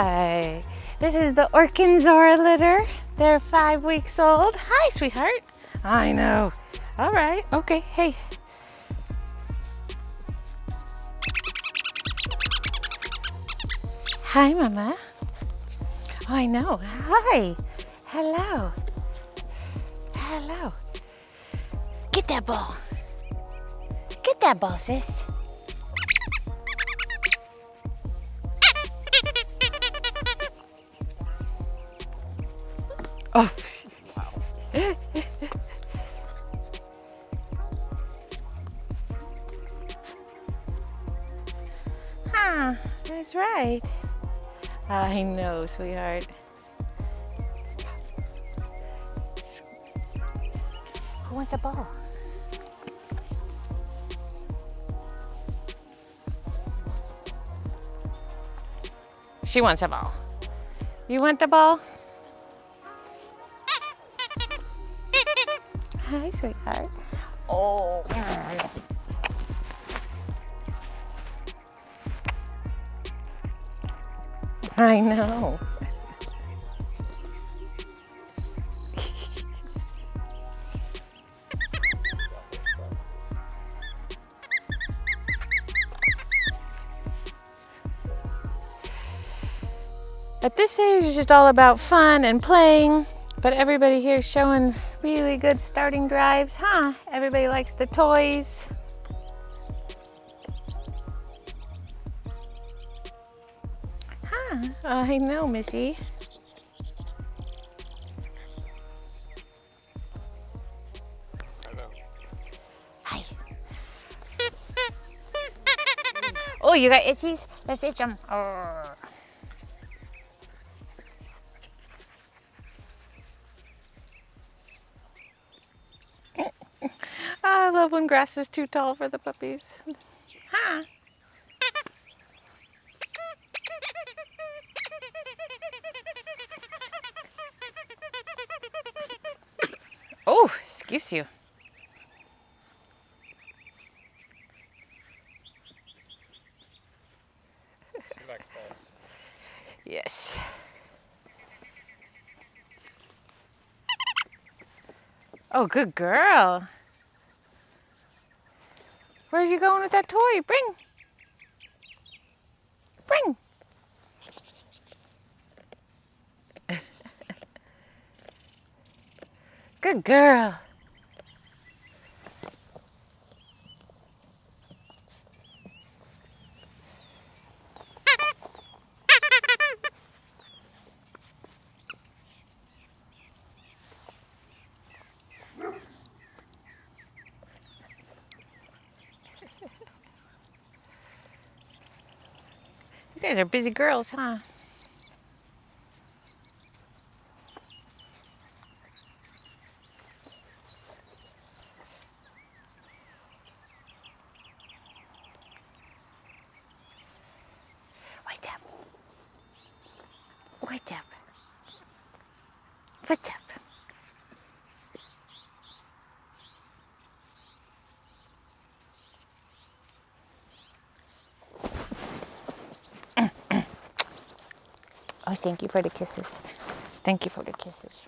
Hi, this is the Orkan Zora litter. They're 5 weeks old. Hi, sweetheart. I know. All right, okay, hey. Hi, Mama. Oh, I know. Hi. Hello. Hello. Get that ball. Get that ball, sis. Oh. Huh, that's right. I know, sweetheart. Who wants a ball? She wants a ball. You want the ball? Hi, sweetheart. Oh. I know. At this age, it's just all about fun and playing, but everybody here is showing really good starting drives, huh? Everybody likes the toys. Huh, I know, Missy. Hi. Oh, you got itchies? Let's itch them. I love when grass is too tall for the puppies. Huh? Oh, excuse you. Yes. Oh, good girl. Where's you going with that toy? Bring. Bring. Good girl. You guys are busy girls, huh? Wait up. Wait up. What's up? Oh, thank you for the kisses. Thank you for the kisses.